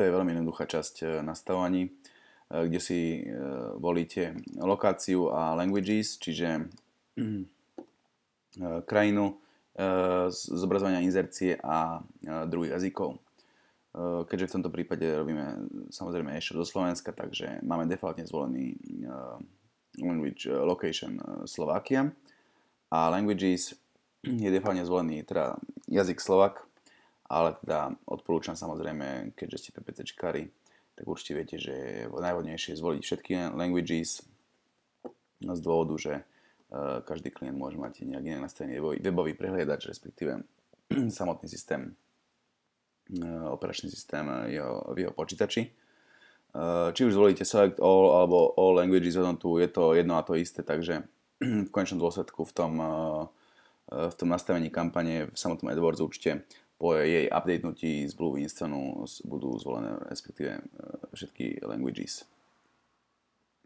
toto je veľmi jednoduchá časť nastavovaní, kde si volíte lokáciu a languages, čiže krajinu, zobrazovania inzercie a druhých jazykov. Keďže v tomto prípade robíme samozrejme ešte do Slovenska, takže máme defaultne zvolený language location Slovakia a languages je defaultne zvolený teda jazyk Slovak, ale teda odporúčam samozrejme, keďže ste PPCčkári, tak určite viete, že je najvhodnejšie zvoliť všetky languages z dôvodu, že každý klient môže mať nejak inak nastavený webový prehliadač, respektíve samotný systém, operačný systém v jeho počítači. Či už zvolíte Select All alebo All Languages hodnotu, je to jedno a to isté, takže v konečnom dôsledku v tom nastavení kampane v samotnom AdWords určite po jej updatenutí z Blue Winstonu budú zvolené respektíve všetky languages.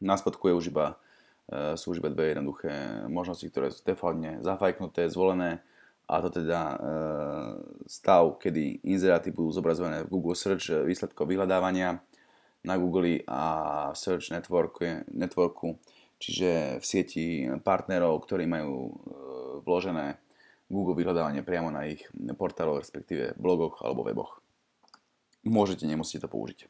Na spodku sú už iba dve jednoduché možnosti, ktoré sú defaultne zafajknuté, zvolené, a to teda stav, kedy inzeráty budú zobrazované v Google Search výsledkov vyhľadávania na Google a Search Networku, čiže v sieti partnerov, ktorí majú vložené Google vyhľadávanie priamo na ich portáloch, respektíve blogoch alebo weboch. Môžete, nemusíte to použiť.